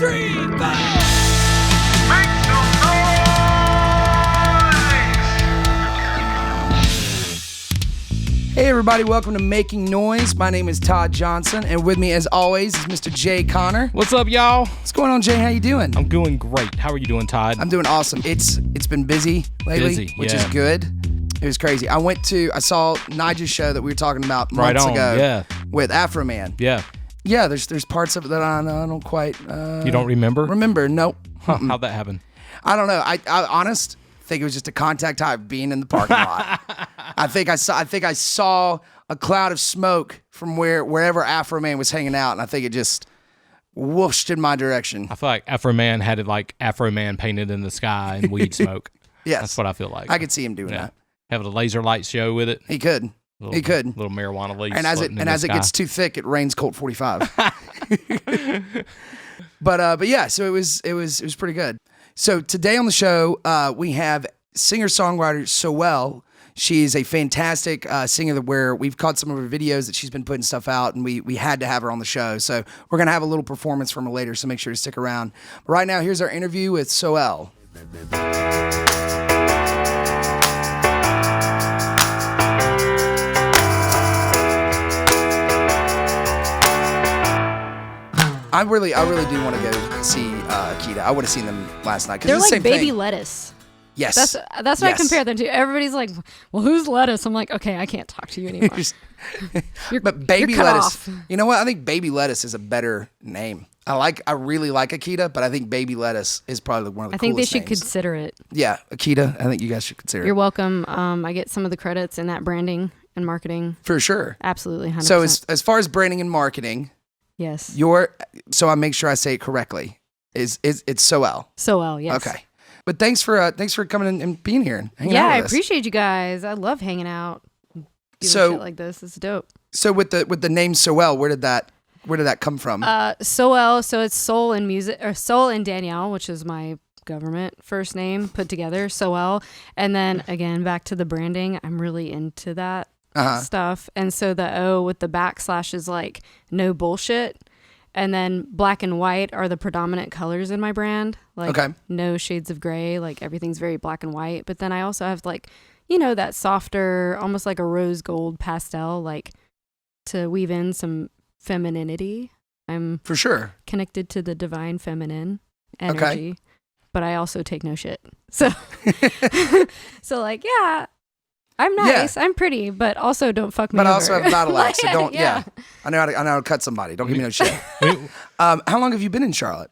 3, 5. Make some noise! Hey everybody, welcome to Making Noise. My name is Todd Johnson, and with me as always is Mr. Jay Connor. What's up, y'all? What's going on, Jay? How you doing? I'm doing great. How are you doing, Todd? I'm doing awesome. It's been busy lately, which is good. It was crazy. I saw Nigel's show that we were talking about months ago with Afro Man. Yeah. Yeah, there's parts of it that I don't quite You don't remember? Nope. How'd that happen? I don't know. I think it was just a contact high being in the parking lot. I think I saw a cloud of smoke from wherever Afro Man was hanging out, and I think it just whooshed in my direction. I feel like Afro Man had it like Afro Man painted in the sky and weed smoke. Yes. That's what I feel like. I could see him doing that. Having a laser light show with it. He could. Little marijuana leaves. And as it gets too thick, it rains Colt 45. But yeah, so it was pretty good. So today on the show, we have singer-songwriter Søelle. She's a fantastic singer where we've caught some of her videos that she's been putting stuff out, and we had to have her on the show. So we're going to have a little performance from her later, so make sure to stick around. But right now, here's our interview with Søelle. I really do want to go see Akita. I would have seen them last night. They're it's the like same baby thing. lettuce. Yes. That's what I compare them to. Everybody's like, well, who's lettuce? I'm like, okay, I can't talk to you anymore. But baby you're cut lettuce. off. You know what? I think baby lettuce is a better name. I really like Akita, but I think baby lettuce is probably one of the coolest I think they should names. Consider it. Yeah, Akita. I think you guys should consider it. You're welcome. I get some of the credits in that branding and marketing. For sure. Absolutely, 100%. So as far as branding and marketing, yes. So I make sure I say it correctly. It's Søelle. Søelle, yes. Okay. But thanks for coming in and being here and hanging out Yeah, with I us. appreciate you guys. I love hanging out. Doing shit like this. It's dope. So with the name Søelle, where did that come from? Søelle, so it's Soul and Music, or Soul and Danielle, which is my government first name put together, Søelle. And then again, back to the branding. I'm really into that stuff. And so the O with the backslash is like no bullshit. And then black and white are the predominant colors in my brand. Like no shades of gray. Like everything's very black and white. But then I also have like, that softer, almost like a rose gold pastel, like to weave in some femininity. I'm for sure connected to the divine feminine energy, but I also take no shit. So, like, yeah, I'm nice, I'm pretty, but also don't fuck me. But I over. also have not allowed, so don't. Yeah. I know how to cut somebody. Don't give me no shit. How long have you been in Charlotte?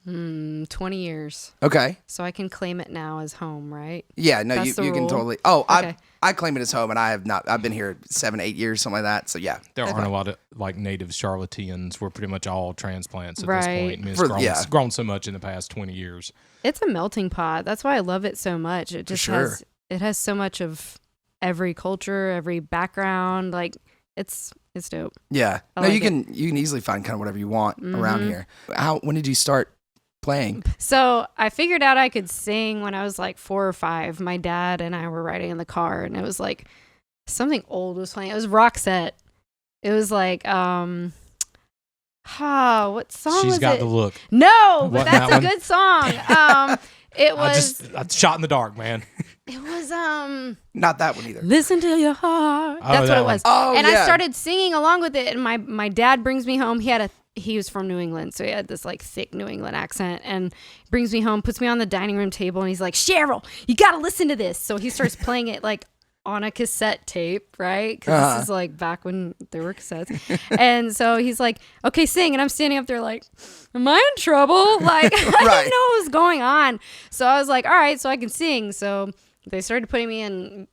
20 years. Okay. So I can claim it now as home, right? Yeah. No, you can totally. Oh, okay. I claim it as home, and I have not. I've been here 7-8 years, something like that. So yeah. There aren't a lot of like native Charlotteans. We're pretty much all transplants at this point. I mean, it's grown so much in the past 20 years. It's a melting pot. That's why I love it so much. It just has so much of every culture, every background. Like it's dope. Yeah. You can easily find kind of whatever you want around here. When did you start playing? So I figured out I could sing when I was like 4 or 5. My dad and I were riding in the car, and it was like something old was playing. It was Roxette. It was like what song was it? She's Got the Look. No, but that's a good song. It was I shot in the dark, man. It was not that one either. Listen to Your Heart. That's what it was. Oh, and yeah. I started singing along with it, and my dad brings me home. He was from New England, so he had this like thick New England accent, and brings me home, puts me on the dining room table, and he's like, Cheryl, you got to listen to this. So he starts playing it like on a cassette tape, right? Because this is like back when there were cassettes. And so he's like, okay, sing. And I'm standing up there like, am I in trouble? Like, I didn't know what was going on. So I was like, all right, so I can sing. So they started putting me in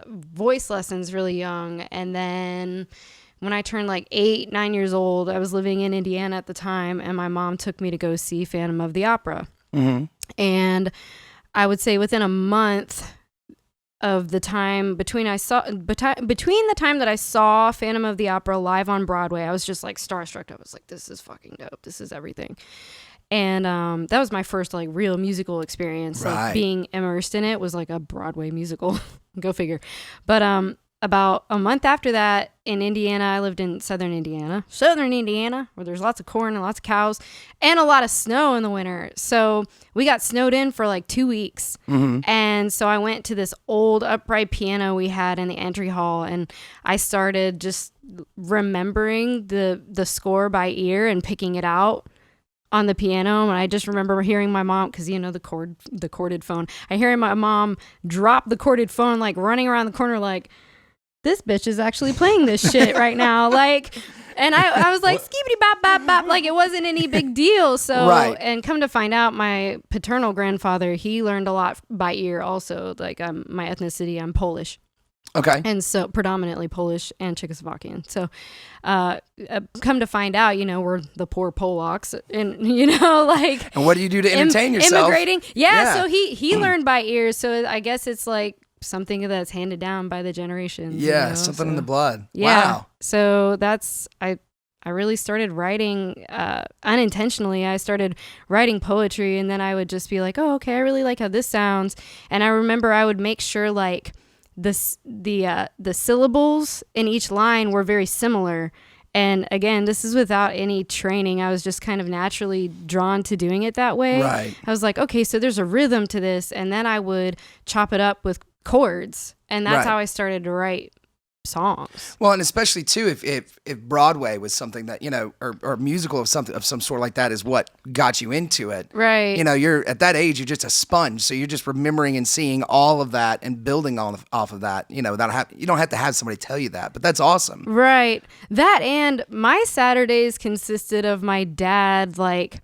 voice lessons really young. And then when I turned like 8, 9 years old, I was living in Indiana at the time, and my mom took me to go see Phantom of the Opera. Mm-hmm. And I would say within a month of the time between the time that I saw Phantom of the Opera live on Broadway, I was just like starstruck. I was like, this is fucking dope. This is everything. And that was my first like real musical experience. Like being immersed in it was like a Broadway musical. Go figure. But about a month after that in Indiana, I lived in southern Indiana, where there's lots of corn and lots of cows and a lot of snow in the winter. So we got snowed in for like 2 weeks. And so I went to this old upright piano we had in the entry hall, and I started just remembering the score by ear and picking it out on the piano. And I just remember hearing my mom, because the corded phone, I hearing my mom drop the corded phone, like running around the corner like, this bitch is actually playing this shit right now. Like, and I was like, skibidi bop bop bop, like it wasn't any big deal. So, and come to find out, my paternal grandfather, he learned a lot by ear also. Like, my ethnicity, I'm Polish. Okay. And so predominantly Polish and Czechoslovakian. So come to find out, we're the poor Polacks, and like. And what do you do to entertain yourself? Immigrating. Yeah. So he learned by ear. So I guess it's like something that's handed down by the generations. Yeah. Something in the blood. Yeah. Wow. So I really started writing unintentionally. I started writing poetry, and then I would just be like, oh, okay, I really like how this sounds. And I remember I would make sure like the syllables in each line were very similar. And again, this is without any training. I was just kind of naturally drawn to doing it that way. Right. I was like, okay, so there's a rhythm to this. And then I would chop it up with chords. And that's how I started to write songs. Well, and especially too, if Broadway was something that, or musical of some sort like that is what got you into it. Right. You're at that age, you're just a sponge. So you're just remembering and seeing all of that and building off of that, you don't have to have somebody tell you that, but that's awesome. Right. That, and my Saturdays consisted of my dad, like,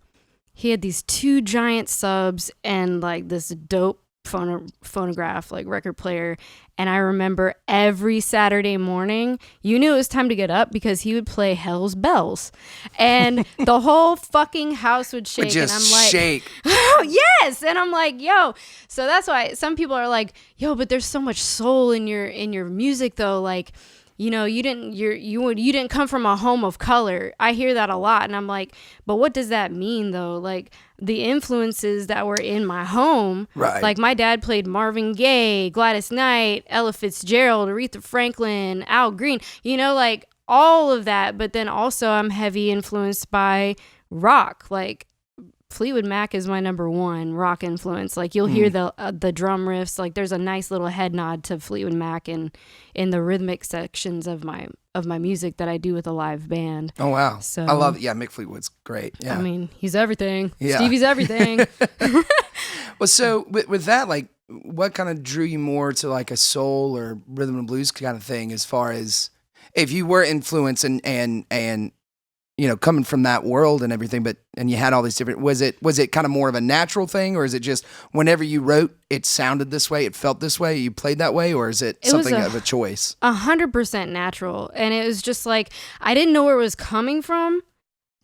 he had these 2 giant subs and like this dope phonograph, like record player. And I remember every Saturday morning, you knew it was time to get up because he would play Hell's Bells, and the whole fucking house would shake. Just and I'm like, shake. Oh, yes. And I'm like, yo. So that's why some people are like, yo, but there's so much soul in your music though. Like, you didn't come from a home of color. I hear that a lot, and I'm like, but what does that mean though? Like, the influences that were in my home, right? Like, my dad played Marvin Gaye, Gladys Knight, Ella Fitzgerald, Aretha Franklin, Al Green, like all of that. But then also I'm heavy influenced by rock, like Fleetwood Mac is my number 1 rock influence. Like, you'll hear the drum riffs. Like, there's a nice little head nod to Fleetwood Mac in the rhythmic sections of my music that I do with a live band. Oh wow! So I love it. Yeah, Mick Fleetwood's great. Yeah, I mean, he's everything. Yeah. Stevie's everything. Well, so with that, like, what kind of drew you more to like a soul or rhythm and blues kind of thing? As far as if you were influenced and coming from that world and everything, and you had all these different, was it kind of more of a natural thing, or is it just whenever you wrote, it sounded this way, it felt this way, you played that way, or is it something of a choice? 100% natural. And it was just like, I didn't know where it was coming from,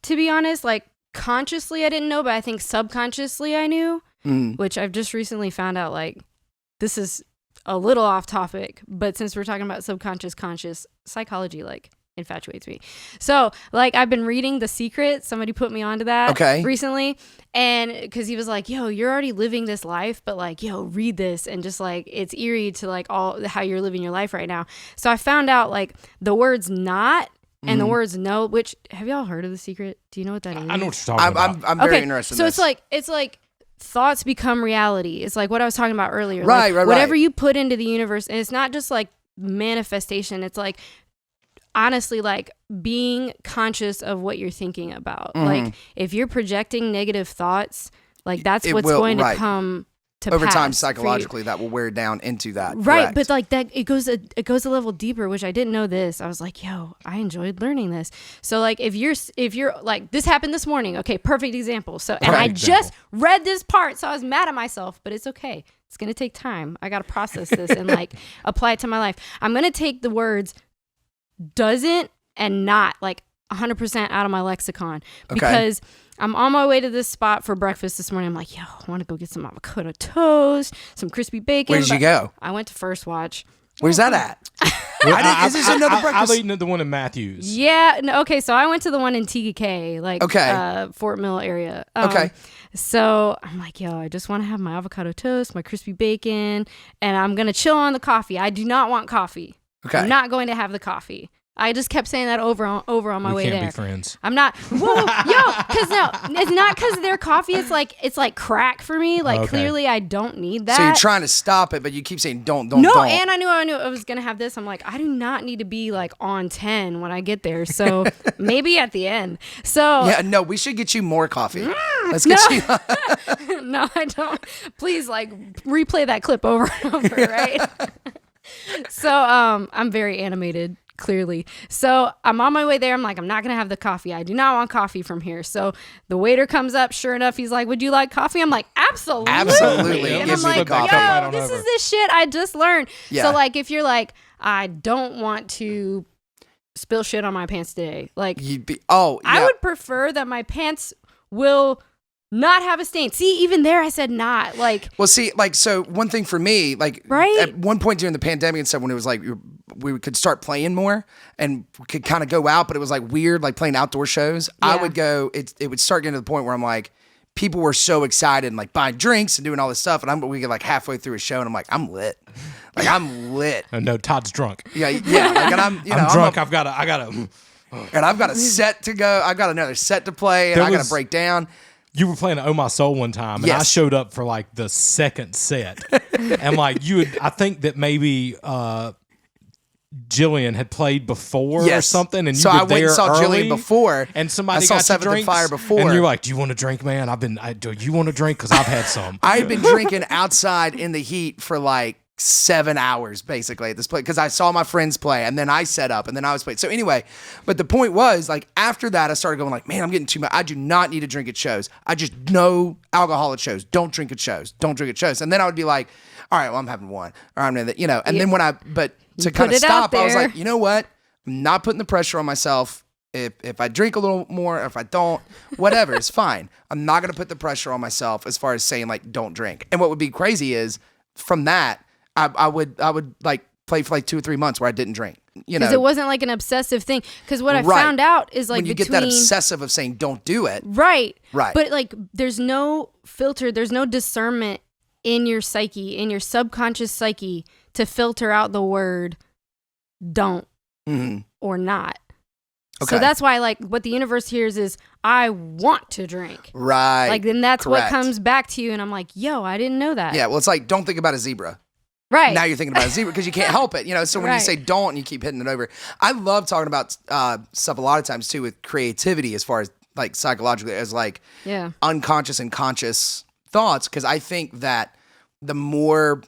to be honest. Like, consciously I didn't know, but I think subconsciously I knew, which I've just recently found out, like, this is a little off topic, but since we're talking about subconscious, conscious, psychology, like, infatuates me. So, like, I've been reading The Secret. Somebody put me onto that recently. And because he was like, yo, you're already living this life, but like, yo, read this. And just like, it's eerie to like all how you're living your life right now. So I found out like the words not and the words no, which, have y'all heard of The Secret? Do you know what that is? I know what you're talking about. I'm very interested in this. So it's like thoughts become reality. It's like what I was talking about earlier. Right. Whatever you put into the universe, and it's not just like manifestation. It's like, honestly, like, being conscious of what you're thinking about. Like, if you're projecting negative thoughts, like, that's what's going to come to over pass time. Psychologically, that will wear down into that. Right. Correct. But like that, it goes a level deeper, which I didn't know this. I was like, yo, I enjoyed learning this. So like, if you're like, this happened this morning. Okay. Perfect example. So, and I just read this part, so I was mad at myself, but it's okay. It's going to take time. I got to process this and like apply it to my life. I'm going to take the words doesn't and not like 100% out of my lexicon because I'm on my way to this spot for breakfast this morning. I'm like, yo, I want to go get some avocado toast, some crispy bacon. Where did you go? I went to First Watch. Where's that at? Is this another breakfast? I've eaten at the one in Matthews. Yeah. No, okay. So I went to the one in TK, like Fort Mill area. So I'm like, yo, I just want to have my avocado toast, my crispy bacon, and I'm going to chill on the coffee. I do not want coffee. Okay. I'm not going to have the coffee. I just kept saying that over on my way there. We can't be friends. I'm not. Whoa, because no, it's not because their coffee. It's like crack for me. Like clearly, I don't need that. So you're trying to stop it, but you keep saying don't. No, and I knew I was gonna have this. I'm like, I do not need to be like on 10 when I get there. So maybe at the end. So yeah, no, we should get you more coffee. Let's get you. No, I don't. Please, like replay that clip over and over, right? So I'm very animated. Clearly. So I'm on my way there. I'm like, I'm not going to have the coffee. I do not want coffee from here. So the waiter comes up. Sure enough, he's like, would you like coffee? I'm like, absolutely. Absolutely. And Gives I'm me like, the coffee. yo, this is the shit I just learned. Yeah. So like, if you're like, I don't want to spill shit on my pants today. Like, I would prefer that my pants will not have a stain. See, even there, I said not. Like, well, see, like, so one thing for me, like, right? At one point during the pandemic and stuff, when it was like we could start playing more and we could kind of go out, but it was like weird, like playing outdoor shows. Yeah. I would go. It would start getting to the point where I'm like, people were so excited and like buying drinks and doing all this stuff, and we get like halfway through a show and I'm like, I'm lit. Like I'm lit. No, Todd's drunk. Yeah. Like, and I'm drunk. I gotta. And I've got a set to go. I've got another set to play, and I got to break down. You were playing Oh My Soul one time, and I showed up for like the second set, and like I think that maybe Jillian had played before or something, and so you were I went and saw early, Jillian before, and somebody saw got Seventh you and drinks, Fire before, and you're like, "Do you want a drink, man? Do you want a drink? Because I've had some." I had been drinking outside in the heat for like 7 hours basically at this place because I saw my friends play and then I set up and then I was playing. So anyway, but the point was like after that I started going like, man, I'm getting too much. I do not need to drink at shows. I just no alcohol at shows. Don't drink at shows. Don't drink at shows. And then I would be like, all right, well I'm having one. Or I'm gonna, and then but to kind of stop, I was like, you know what? I'm not putting the pressure on myself. If I drink a little more, if I don't, whatever, it's fine. I'm not gonna put the pressure on myself as far as saying like don't drink. And what would be crazy is from that I would like play for like 2 or 3 months where I didn't drink, because it wasn't like an obsessive thing. Because what I found out is like when you get that obsessive of saying don't do it, right. But like, there's no filter, there's no discernment in your psyche, in your subconscious psyche, to filter out the word don't or not. Okay. So that's why, like, what the universe hears is, I want to drink. Right. Like, then that's what comes back to you, and I'm like, yo, I didn't know that. Yeah. Well, it's like don't think about a zebra. Right. Now you're thinking about a zebra because you can't help it, So when you say don't and you keep hitting it over, I love talking about stuff a lot of times too with creativity as far as like psychologically as like unconscious and conscious thoughts, because I think that the more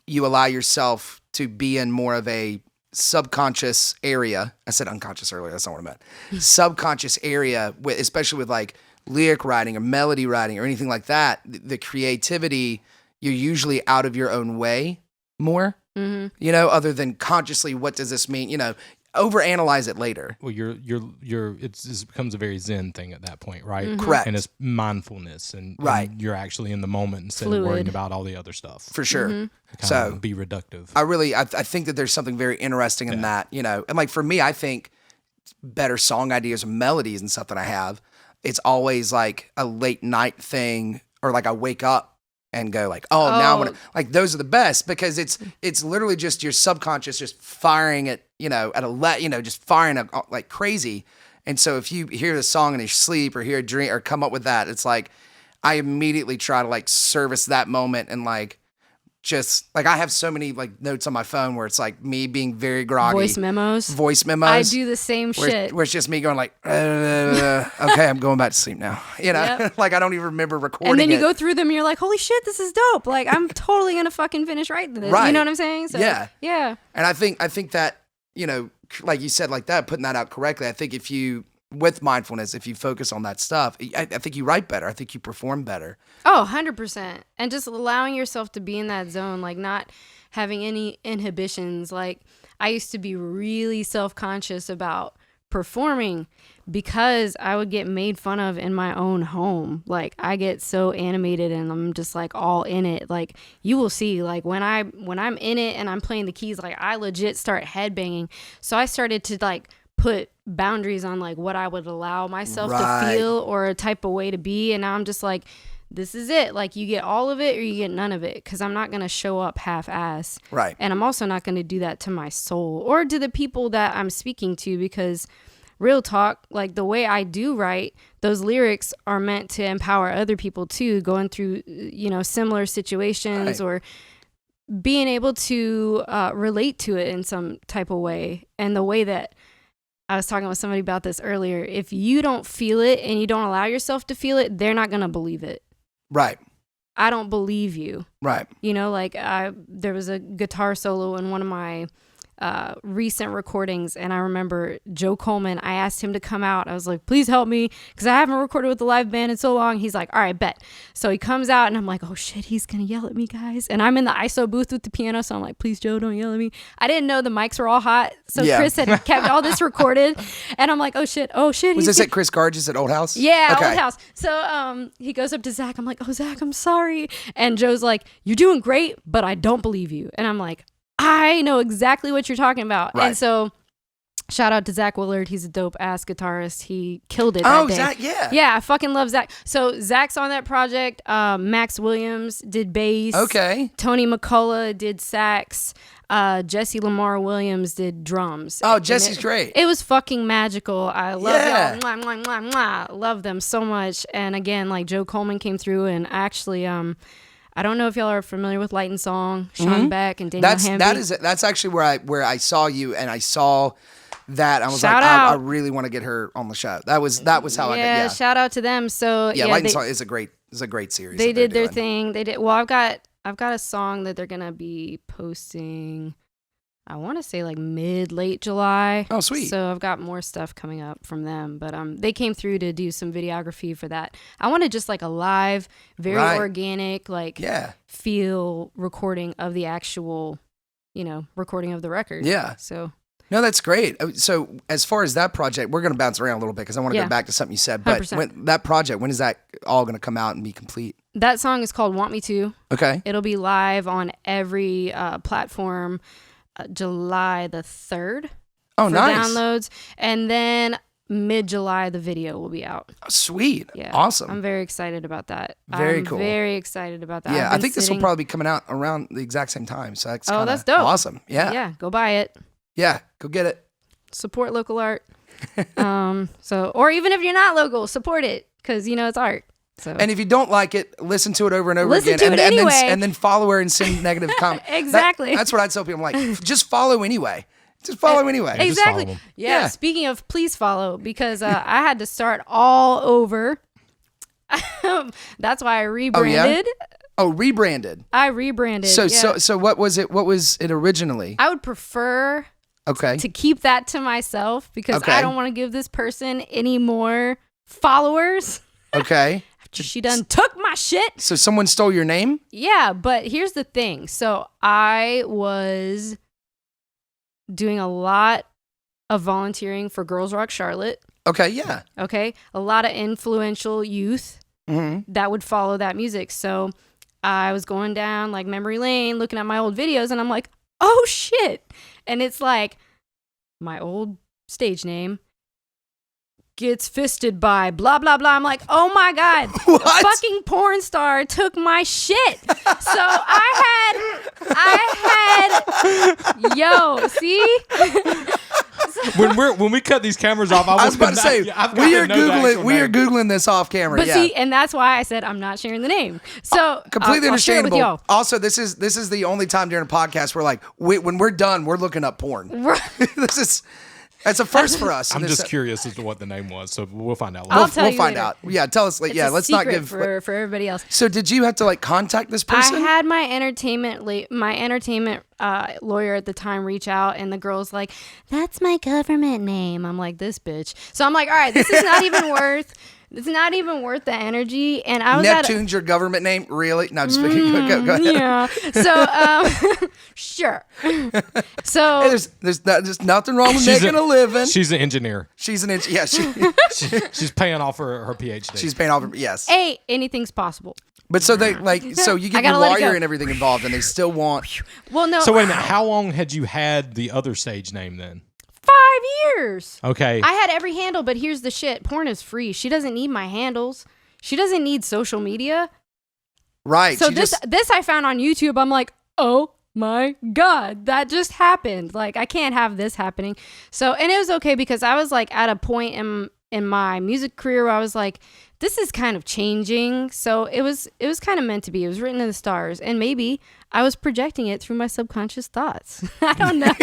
you allow yourself to be in more of a subconscious area, I said unconscious earlier, that's not what I meant. Subconscious area, especially with like lyric writing or melody writing or anything like that, the creativity, you're usually out of your own way more, other than consciously, what does this mean? Overanalyze it later. Well, it becomes a very Zen thing at that point, right? Correct. And it's mindfulness, and you're actually in the moment instead of worrying about all the other stuff. For sure. So be reductive. I think that there's something very interesting in that, and like for me, I think better song ideas and melodies and stuff that I have, it's always like a late night thing, or like I wake up and go like, now I'm gonna, like those are the best, because it's literally just your subconscious just firing it, just firing it like crazy. And so if you hear the song in your sleep or hear a dream or come up with that, it's like I immediately try to like service that moment and like just like I have so many like notes on my phone where it's like me being very groggy. Voice memos. I do the same shit. Where it's just me going like, okay, I'm going back to sleep now. Like I don't even remember recording. And then you go through them and you're like, holy shit, this is dope. Like I'm totally gonna fucking finish writing this. Right. You know what I'm saying? So, yeah. And I think that, like you said, like that, putting that out correctly, I think if you, with mindfulness, if you focus on that stuff, I think you write better. I think you perform better. Oh, 100%. And just allowing yourself to be in that zone, like not having any inhibitions. Like I used to be really self-conscious about performing because I would get made fun of in my own home. Like I get so animated and I'm just like all in it. Like you will see, like when I'm in it and I'm playing the keys, like I legit start headbanging. So I started to like put boundaries on like what I would allow myself to feel or a type of way to be. And now I'm just like, this is it. Like, you get all of it or you get none of it, because I'm not going to show up half-ass. Right. And I'm also not going to do that to my soul or to the people that I'm speaking to, because real talk, like the way I do write, those lyrics are meant to empower other people too, going through, similar situations, or being able to relate to it in some type of way. And the way that I was talking with somebody about this earlier, if you don't feel it and you don't allow yourself to feel it, they're not going to believe it. Right. I don't believe you. Right. There was a guitar solo in one of my recent recordings, and I remember Joe Coleman, I asked him to come out. I was like, please help me, because I haven't recorded with the live band in so long. He's like, all right, bet. So he comes out, and I'm like, oh shit, he's gonna yell at me, guys. And I'm in the ISO booth with the piano, so I'm like, please, Joe, don't yell at me. I didn't know the mics were all hot, so Chris had kept all this recorded, and I'm like, oh shit. Was this at Chris Garges at Old House? Yeah, okay. Old House. So he goes up to Zach. I'm like, oh, Zach, I'm sorry. And Joe's like, you're doing great, but I don't believe you. And I'm like, I know exactly what you're talking about. Right. And so shout out to Zach Willard. He's a dope ass guitarist. He killed it that day. Zach, yeah. Yeah, I fucking love Zach. So Zach's on that project. Max Williams did bass. Okay. Tony McCullough did sax. Jesse Lamar Williams did drums. Oh, Jesse's great. It was fucking magical. I love y'all. Mwah, mwah, mwah, mwah. Love them so much. And again, like Joe Coleman came through, and actually, I don't know if y'all are familiar with Light and Song, Sean Beck and Daniel Hamby. That's actually where I saw you, and I saw that. I was I really want to get her on the show. That was how I got. Yeah, shout out to them. So Light and Song is a great series. They did their thing. They did. Well, I've got a song that they're gonna be posting, I want to say like late July. Oh, sweet. So I've got more stuff coming up from them. But they came through to do some videography for that. I wanted just like a live, very organic, feel recording of the actual, recording of the record. Yeah. So. No, that's great. So as far as that project, we're going to bounce around a little bit because I want to go back to something you said. But that project, when is that all going to come out and be complete? That song is called Want Me To. Okay. It'll be live on every platform July the 3rd. Oh, for nice. downloads. And then mid-July, the video will be out. Oh, sweet. Yeah. Awesome. I'm very excited about that. Very cool. Very excited about that. Yeah, I think this will probably be coming out around the exact same time. So that's dope. Awesome. Yeah. Yeah, go buy it. Yeah, go get it. Support local art. Or even if you're not local, support it because it's art. So. And if you don't like it, listen to it over and over again. And then follow her and send negative comments. Exactly. That's what I'd tell people. I'm like, just follow anyway. Just follow anyway. Exactly. Follow yeah. Speaking of, please follow because I had to start all over. That's why I rebranded. Oh, rebranded. I rebranded. So what was it? What was it originally? I would prefer to keep that to myself because I don't want to give this person any more followers. Okay. She done took my shit. So someone stole your name? Yeah, but here's the thing. So I was doing a lot of volunteering for Girls Rock Charlotte. Okay, yeah. Okay. A lot of influential youth that would follow that music. So I was going down like memory lane, looking at my old videos, and I'm like, oh shit. And it's like my old stage name gets fisted by blah, blah, blah. I'm like, oh my God, what? A fucking porn star took my shit. So see? When we cut these cameras off, I was about to say, we are Googling this off camera. But see, and that's why I said I'm not sharing the name. So completely understandable. I'll share it with y'all. Also, this is the only time during a podcast where like when we're done, we're looking up porn. That's a first for us. I'm just curious as to what the name was, so we'll find out. We'll find out. Yeah, tell us. It's let's not give for everybody else. So, did you have to like contact this person? I had my entertainment lawyer at the time reach out, and the girl's like, "That's my government name." I'm like, "This bitch." So I'm like, "All right, this is not even worth." It's not even worth the energy. And I was Neptune's your government name? Really? No, just go ahead. Yeah. So, sure. So hey, there's nothing wrong with making a living. She's an engineer. She's an engineer. Yeah, she's paying off her PhD. She's paying off. Yes. Hey, anything's possible. But so they so you get your lawyer and everything involved, and they still want. Well, no. So wait a minute. How long had you had the other stage name then? 5 years. Okay. I had every handle, but here's the shit. Porn is free. She doesn't need my handles. She doesn't need social media. Right. So this I found on YouTube. I'm like, oh my God, that just happened. Like, I can't have this happening. So, and it was okay because I was like at a point in my music career where I was like, this is kind of changing. So it was kind of meant to be. It was written in the stars, and maybe I was projecting it through my subconscious thoughts. I don't know.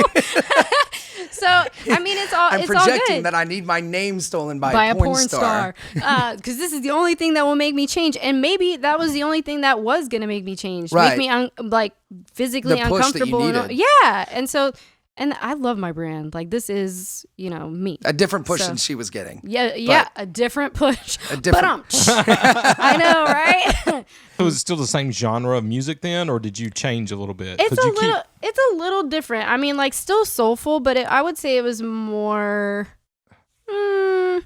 So I mean, it's all. I'm it's projecting all good. that I need my name stolen by a porn star. Because this is the only thing that will make me change, and maybe that was the only thing that was gonna make me change, Right. make me like physically The push that you uncomfortable. needed. Yeah, and so. And I love my brand. Like, this is, me. A different push than she was getting. Yeah, a different push. A different. I know, right? So was it still the same genre of music then, or did you change a little bit? It's a little different. I mean, like, still soulful, but I would say it was more. It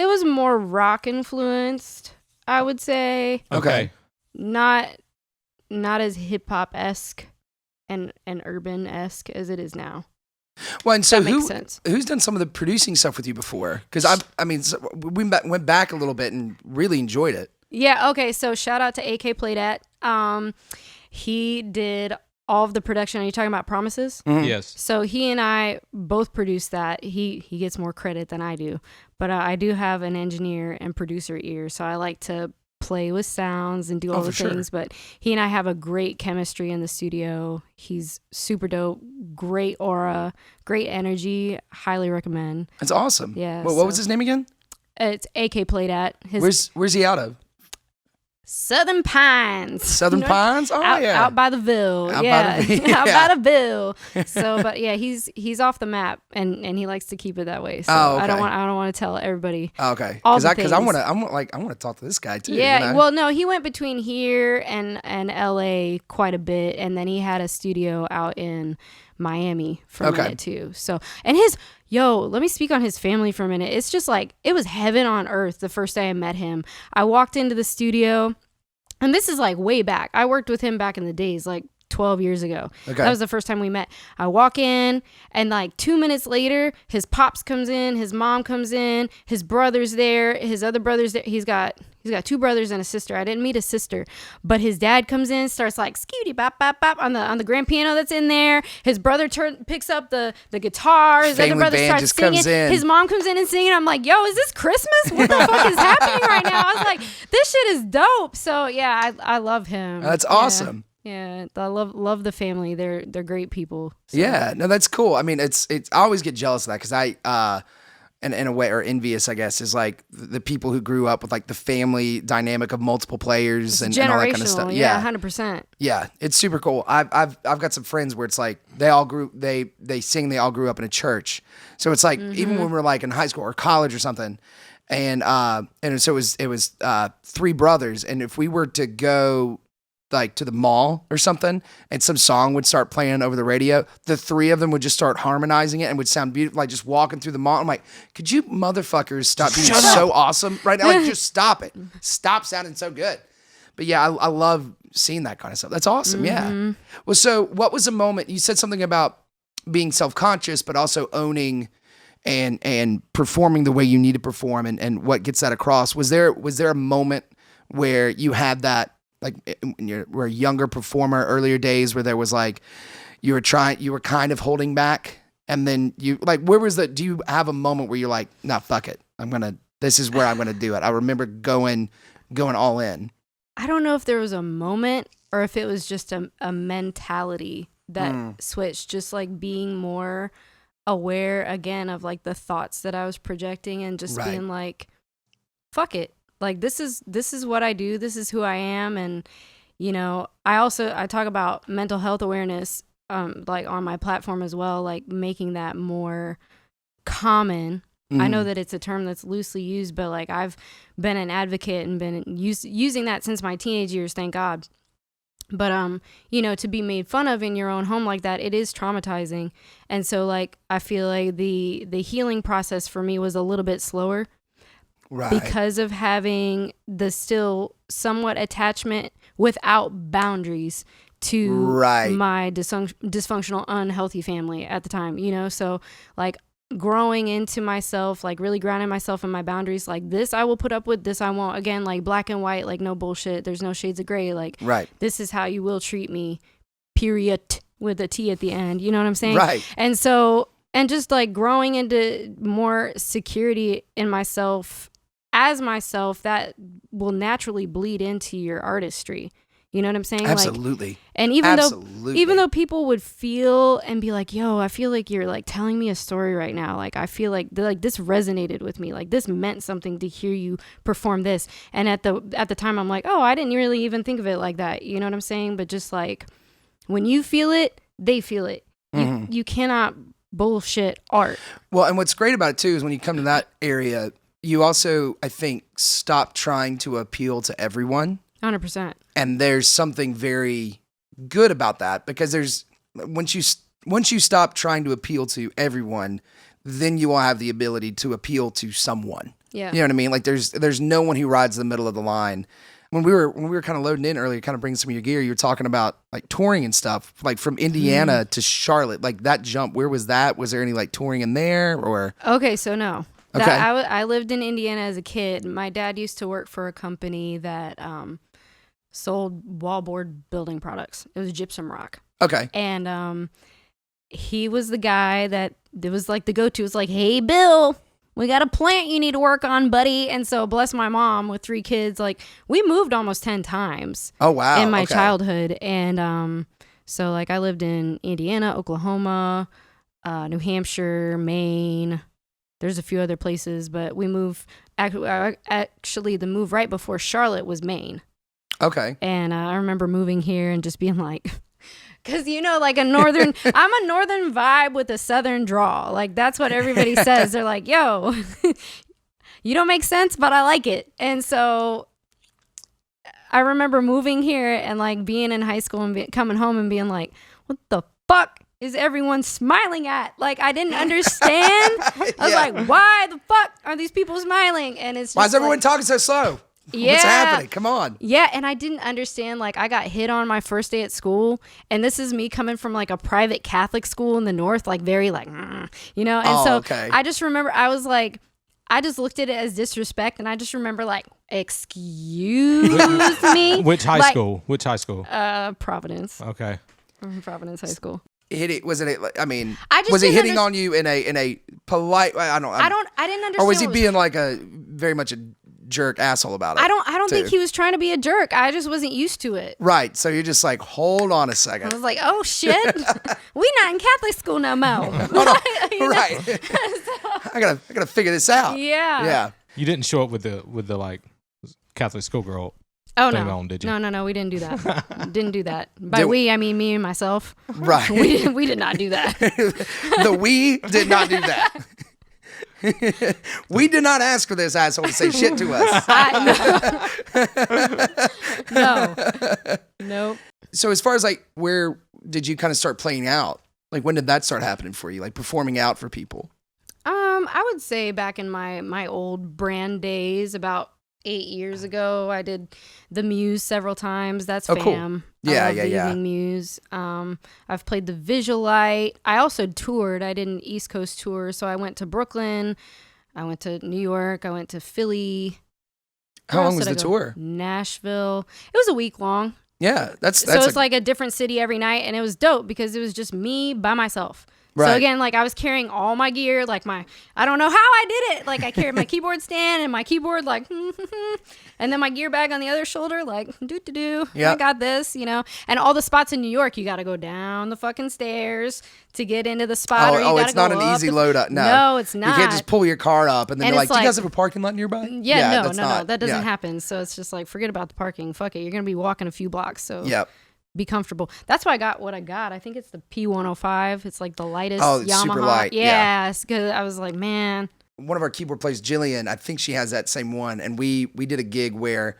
was more rock influenced, I would say. Okay. Not as hip hop esque and urban-esque as it is now. Well, and so that makes sense. Who's done some of the producing stuff with you before? Because we went back a little bit and really enjoyed it. Yeah. Okay. So shout out to AK Played At. He did all of the production. Are you talking about Promises? Mm-hmm. Yes. So he and I both produced that. He gets more credit than I do, but I do have an engineer and producer ear, so I like to play with sounds and do all the things. But he and I have a great chemistry in the studio. He's super dope, great aura, great energy. Highly recommend. That's awesome. Yeah. Well, what was his name again? It's AK Played At. Where's he out of? Southern Pines. Southern Pines? Oh, yeah. Out by the Ville. Out yeah. by the- Out yeah. by the Ville. So, but yeah, he's off the map and he likes to keep it that way. So Oh, okay. I don't want to tell everybody. Oh, okay. All the Because I things. want to talk to this guy too. Yeah. Well, no, he went between here and LA quite a bit. And then he had a studio out in Miami for a minute too. So, and let me speak on his family for a minute. It's just like, it was heaven on earth the first day I met him. I walked into the studio, and this is like way back. I worked with him back in the days, like 12 years ago. Okay. That was the first time we met. I walk in, and like 2 minutes later, his pops comes in, his mom comes in, his brother's there, his other brother's there. He's got 2 brothers and a sister. I didn't meet his sister, but his dad comes in, starts like skooty bop bop bop on the grand piano that's in there. His brother picks up the guitar. His Family other brother band starts just singing. comes in. His mom comes in and singing. I'm like, yo, is this Christmas? What the fuck is happening right now? I was like, this shit is dope. So yeah, I love him. That's awesome. Yeah, I love the family. They're great people. So. Yeah, no, that's cool. I mean, it's I always get jealous of that because I in a way, or envious, I guess, is like the people who grew up with like the family dynamic of multiple players and all that kind of stuff. Yeah, 100%. Yeah, it's super cool. I've got some friends where it's like they all grew up in a church. So it's like even when we were like in high school or college or something, and so it was 3 brothers, and if we were to go like to the mall or something and some song would start playing over the radio, the 3 of them would just start harmonizing it and would sound beautiful, like just walking through the mall. I'm like, could you motherfuckers stop being so awesome right now? Like, just stop it. Stop sounding so good. But yeah, I love seeing that kind of stuff. That's awesome. Yeah. Well, so what was a moment, you said something about being self-conscious, but also owning and performing the way you need to perform and what gets that across. Was there a moment where you had that, like when you were a younger performer, earlier days, where there was like you were kind of holding back, and then you like, where was that? Do you have a moment where you're like, nah, fuck it, this is where I'm gonna do it? I remember going all in. I don't know if there was a moment or if it was just a mentality that switched, just like being more aware again of like the thoughts that I was projecting and just being like, fuck it. Like, this is what I do. This is who I am. And, I talk about mental health awareness, like on my platform as well, like making that more common. I know that it's a term that's loosely used, but like I've been an advocate and been using that since my teenage years, thank God. But, to be made fun of in your own home like that, it is traumatizing. And so like, I feel like the healing process for me was a little bit slower. Right. Because of having the still somewhat attachment without boundaries to my dysfunctional, unhealthy family at the time, so like growing into myself, like really grounding myself in my boundaries, like this I will put up with, this I won't. Again, like black and white, like no bullshit. There's no shades of gray. Like this is how you will treat me, period, with a T at the end. You know what I'm saying? Right. And so, and just like growing into more security in myself as myself, that will naturally bleed into your artistry. You know what I'm saying? Absolutely. Like, and even though people would feel and be like, yo, I feel like you're like telling me a story right now. Like, I feel like this resonated with me. Like this meant something to hear you perform this. And at the time I'm like, oh, I didn't really even think of it like that. You know what I'm saying? But just like when you feel it, they feel it. You cannot bullshit art. Well, and what's great about it too is when you come to that area, you also, I think, stop trying to appeal to everyone. 100%. And there's something very good about that, because once you stop trying to appeal to everyone, then you will have the ability to appeal to someone. Yeah. You know what I mean? Like there's no one who rides the middle of the line. When we were kind of loading in earlier, kind of bringing some of your gear, you were talking about like touring and stuff, like from Indiana to Charlotte, like that jump. Where was that? Was there any like touring in there or? Okay, so no. Okay. I lived in Indiana as a kid. My dad used to work for a company that sold wallboard building products. It was gypsum rock. Okay. And he was the guy that it was like the go-to. It was like, hey, Bill, we got a plant you need to work on, buddy. And so bless my mom with 3 kids. Like we moved almost 10 times. Oh, wow. In my childhood. And so like I lived in Indiana, Oklahoma, New Hampshire, Maine. There's a few other places, but we moved. Actually, the move right before Charlotte was Maine. Okay. And I remember moving here and just being like, because like I'm a northern vibe with a southern drawl. Like that's what everybody says. They're like, yo, you don't make sense, but I like it. And so I remember moving here and like being in high school and coming home and being like, what the fuck is everyone smiling at? Like I didn't understand. I was like, why the fuck are these people smiling? And it's just why is everyone talking so slow? Yeah. What's happening? Come on. Yeah, and I didn't understand. Like I got hit on my first day at school, and this is me coming from like a private Catholic school in the north, like very like, And okay. I just remember I was like, I just looked at it as disrespect, and I just remember like, excuse me. Which high school? Which high school? Providence. Okay. Providence High School. Was he didn't hitting on you in a polite? I didn't understand. Or was he being like a very much a jerk asshole about it? I don't think he was trying to be a jerk. I just wasn't used to it. Right. So you're just like, hold on a second. I was like, oh shit, we not in Catholic school no more. Right. I gotta figure this out. Yeah. Yeah. You didn't show up with the like Catholic schoolgirl. Oh thing no. on, did you? No, we didn't do that. Didn't do that. By we, I mean me and myself. Right. We did not do that. We did not do that. We did not ask for this asshole to say shit to us. No. Nope. So as far as like, where did you kind of start playing out? Like when did that start happening for you? Like performing out for people? I would say back in my old brand days, about 8 years ago, I did the Muse several times. That's fam. Cool. Yeah, I love the Evening Muse. I've played the Visual Light. I also toured. I did an East Coast tour, so I went to Brooklyn. I went to New York. I went to Philly. How long was the tour? Nashville. It was a week long. Yeah, that's so it's like a different city every night, and it was dope because it was just me by myself. Right. So again, like I was carrying all my gear, like I don't know how I did it. Like I carried my keyboard stand and my keyboard, like, and then my gear bag on the other shoulder, like, Yep. I got this, and all the spots in New York, you got to go down the fucking stairs to get into the spot. Or it's not an easy load up. No, it's not. You can't just pull your car up and then you're like, do you guys have a parking lot nearby? Yeah, no, that doesn't happen. So it's just like, forget about the parking. Fuck it. You're going to be walking a few blocks. So yep. Be comfortable. That's why I got what I got. I think it's the P105. It's like the lightest it's Yamaha. super light. Yeah, because I was like, man. One of our keyboard players, Jillian, I think she has that same one. And we did a gig where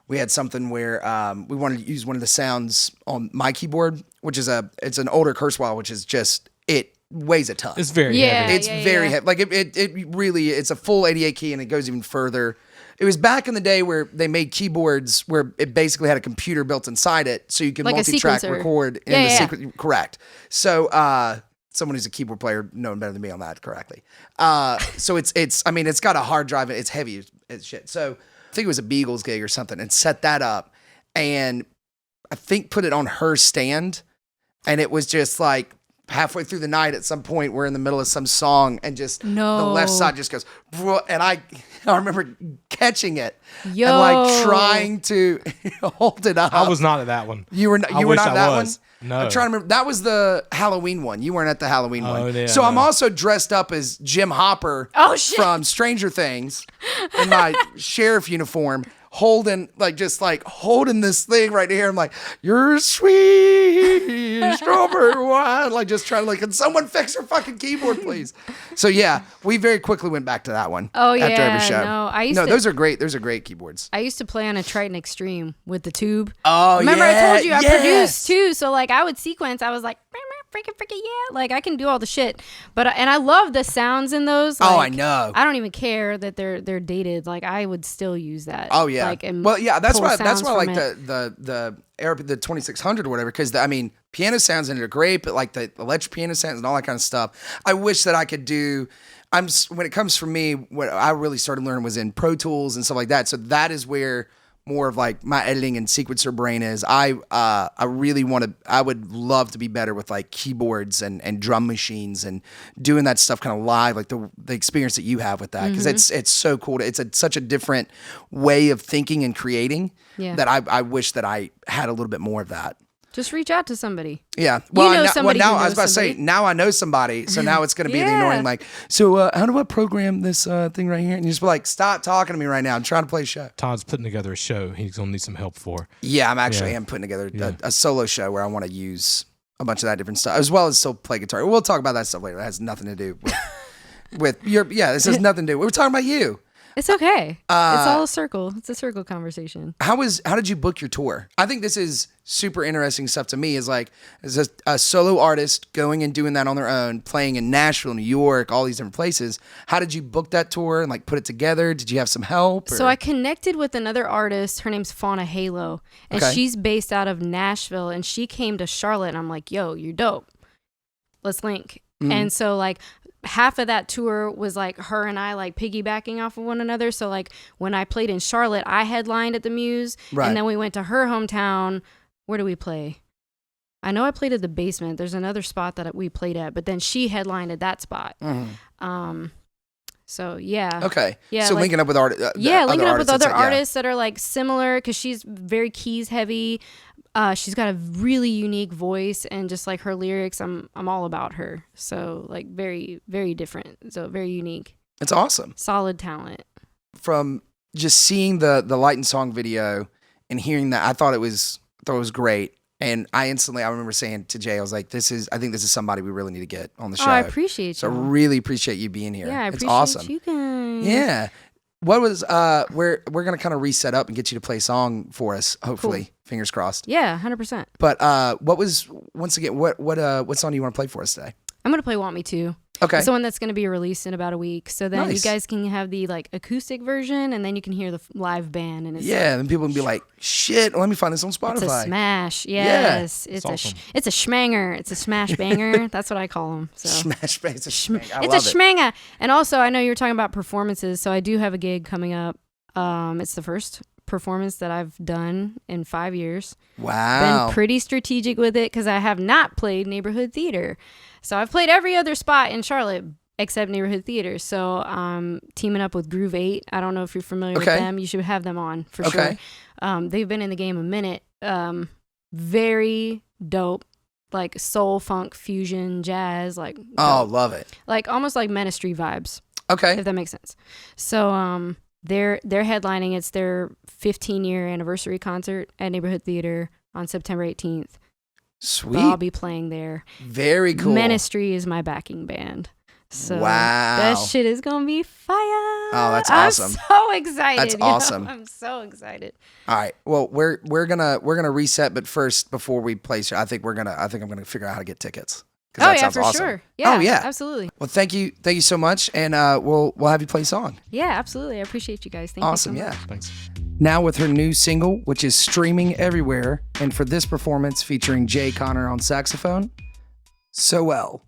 we had something where we wanted to use one of the sounds on my keyboard, which is it's an older Kurzweil, which is just, it weighs a ton. It's very heavy. It's very heavy. Like it really, it's a full 88 key and it goes even further. It was back in the day where they made keyboards where it basically had a computer built inside it, so you can like multi-track record in the sequence. Correct. So someone who's a keyboard player knowing better than me on that correctly. So it's got a hard drive. It's heavy as shit. So I think it was a Beagles gig or something, and set that up, and I think put it on her stand, and it was just like halfway through the night at some point we're in the middle of some song and just the left side just goes, and I remember catching it and like trying to hold it up. I was not at that one. You were not at that one? No. I'm trying to remember. That was the Halloween one. You weren't at the Halloween one. Yeah, so no. I'm also dressed up as Jim Hopper from Stranger Things in my sheriff uniform, holding this thing right here. I'm like, you're sweet strawberry wine. Like just trying to like, can someone fix her fucking keyboard, please? So yeah, we very quickly went back to that one. Oh yeah, after every show. Those are great. Those are great keyboards. I used to play on a Triton Extreme with the tube. Oh, remember I told you I produced too, so like I would sequence. I was like, freaking yeah, like I can do all the shit. But and I love the sounds in those. Like, I know. I don't even care that they're dated. Like I would still use that. Oh yeah. Like, that's why I like it. the 2600 or whatever, because piano sounds in it are great, but like the electric piano sounds and all that kind of stuff. I wish that I could do. When it comes from me, what I really started learning was in Pro Tools and stuff like that. So that is where more of like my editing and sequencer brain is. I would love to be better with like keyboards and drum machines and doing that stuff kind of live, like the experience that you have with that, because it's so cool. It's such a different way of thinking and creating that I wish that I had a little bit more of that. Just reach out to somebody. Yeah. Well, now I was about to say, now I know somebody. So now it's going to be the annoying, like, so how do I program this thing right here? And you just be like, stop talking to me right now. I'm trying to play a show. Todd's putting together a show he's going to need some help for. Yeah, I'm putting together a solo show where I want to use a bunch of that different stuff, as well as still play guitar. We'll talk about that stuff later. That has nothing to do with your, this has nothing to do. We're talking about you. It's okay. It's all a circle. It's a circle conversation. How did you book your tour? I think this is super interesting stuff to me. Is like as a solo artist going and doing that on their own, playing in Nashville, New York, all these different places. How did you book that tour and like put it together? Did you have some help? So I connected with another artist. Her name's Fauna Halo, and she's based out of Nashville. And she came to Charlotte, and I'm like, "Yo, you're dope. Let's link." And so like half of that tour was like her and I like piggybacking off of one another. So like when I played in Charlotte, I headlined at the Muse, and then we went to her hometown. Where do we play? I know I played at the Basement. There's another spot that we played at, but then she headlined at that spot. So yeah. Okay. Yeah. So like, linking up with linking up with other artists that are like similar, because she's very keys heavy. She's got a really unique voice, and just like her lyrics, I'm all about her. So like very, very different. So very unique. It's awesome. Solid talent. From just seeing the Light and Song video and hearing that, I thought it was great. And I remember saying to Jay, I was like, I think this is somebody we really need to get on the show. Oh, I appreciate you. So I really appreciate you being here. Yeah, I it's appreciate awesome. you guys. Yeah. What was we're gonna kind of reset up and get you to play a song for us, hopefully. Cool. Fingers crossed. Yeah, 100%. But what song do you want to play for us today? I'm gonna play "Want Me To." Okay. It's the one that's gonna be released in about a week. So then Nice. you guys can have the like acoustic version, and then you can hear the live band. And it's then people can be like, "Shit, let me find this on Spotify." It's a smash. Yes, it's awesome. It's a schmanger. It's a smash banger. That's what I call them. So. Smash bang. It's a schmang. I It's love a schmanger. And also, I know you were talking about performances, so I do have a gig coming up. It's the first performance that I've done in 5 years. Wow. Been pretty strategic with it because I have not played neighborhood theater. So I've played every other spot in Charlotte except neighborhood theater. So teaming up with Groove 8. I don't know if you're familiar with them. You should have them on for sure. They've been in the game a minute. Very dope. Like soul, funk, fusion, jazz. Like love it. Like almost like Ministry vibes. Okay. If that makes sense. So they're headlining. It's their 15-year anniversary concert at Neighborhood Theater on September 18th. Sweet. So I'll be playing there. Very cool. Ministry is my backing band. So wow. That shit is gonna be fire. Oh, that's awesome. I'm so excited. That's awesome. I'm so excited. All right. Well, we're gonna reset, but first, before we play, I think I'm gonna figure out how to get tickets. Oh yeah, for awesome. sure. Yeah. Oh yeah, absolutely. Well, thank you so much, and we'll have you play a song. Yeah, absolutely. I appreciate you guys. Thank awesome. you so much. Yeah. Thanks. Now with her new single, which is streaming everywhere, and for this performance featuring Jay Connor on saxophone, Søelle.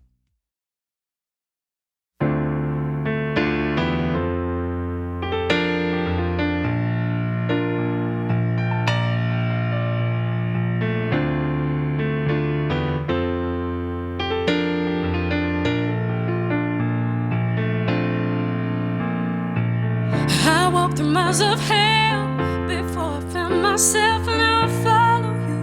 skies of hell before I found myself, and now I follow you.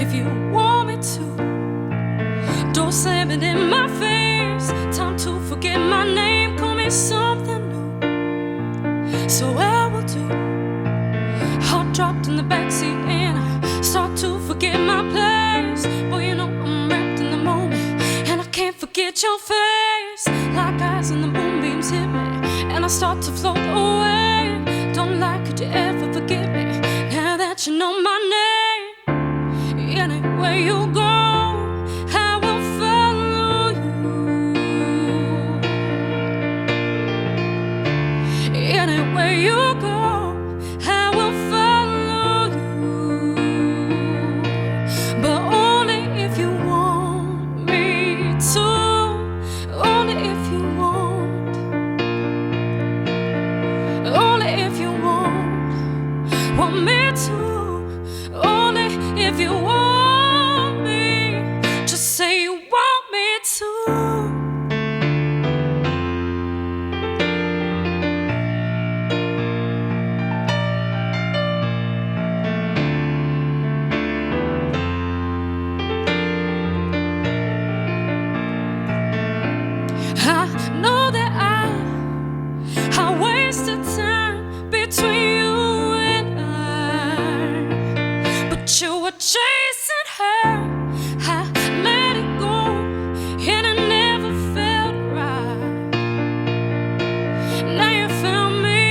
If you want me to, don't slam it in my face. Time to forget my name, call me something new. So I will do. Heart dropped in the backseat and I start to forget my place. Boy, you know I'm wrapped in the moment, and I can't forget your face. Like eyes in the moonbeams hit me, and I start to float away. Don't lie, could you ever forgive me? Now that you know my name, anywhere you go, I will follow you. Anywhere you go, I will follow you. But only if you want me to. Only if you want. Only if you want me to. Only if you want me. Just say you want me to. I know that I wasted time between you and I, but you were chasing her. I let it go, and it never felt right. Now you found me,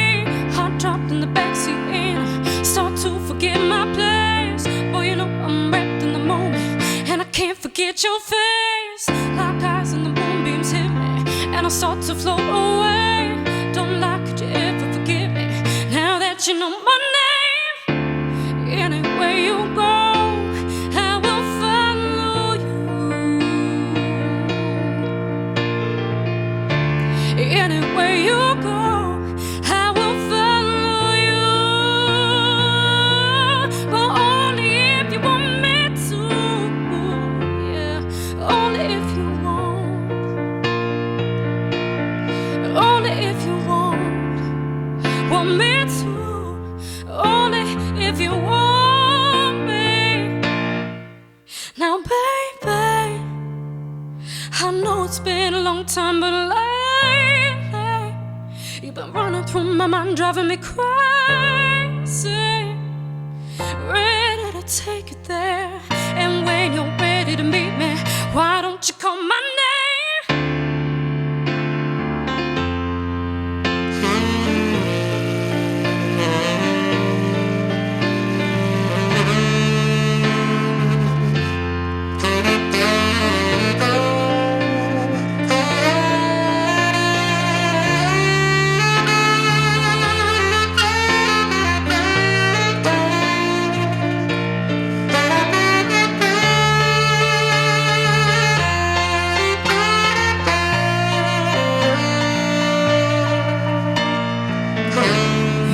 heart dropped in the backseat, and I start to forget my place. Boy, you know I'm wrapped in the moment, and I can't forget your face. Like eyes in the moonbeams hit me, and I start to float away. Don't lie, could you ever forgive me? Now that you know my name, anywhere you go, I will follow you. Anywhere you go, I will follow you. But only if you want me to, yeah. Only if you want. Only if you want me to. Only if you want me. Now, baby, I know it's been a long time, but lately you've been running through my mind, driving me crazy. Ready to take it there, and when you're ready to meet me, why don't you call my name?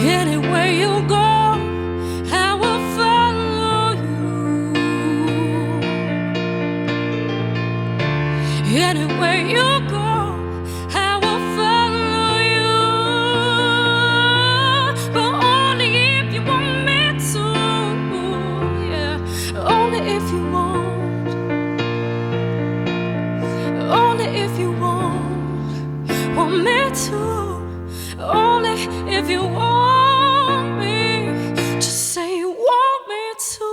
Anywhere you go, I will follow you. Anywhere you go, I will follow you. But only if you want me to, yeah. Only if you want. Only if you want me to. Only if you want me. Just say you want me to.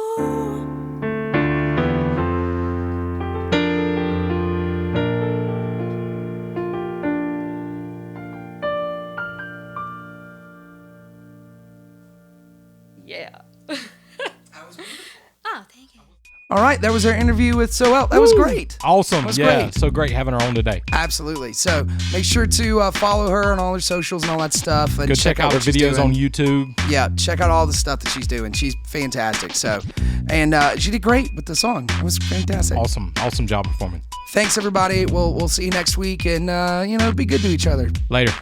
Yeah. Oh, thank you. All right, that was our interview with Søelle. That was great. Awesome. That was Yeah. great. So great having her on today. Absolutely. So make sure to follow her on all her socials and all that stuff. And Go check out her what she's videos doing. on YouTube. Yeah, check out all the stuff that she's doing. She's fantastic. So, and she did great with the song. It was fantastic. Awesome job performing. Thanks, everybody. We'll see you next week, and be good to each other. Later.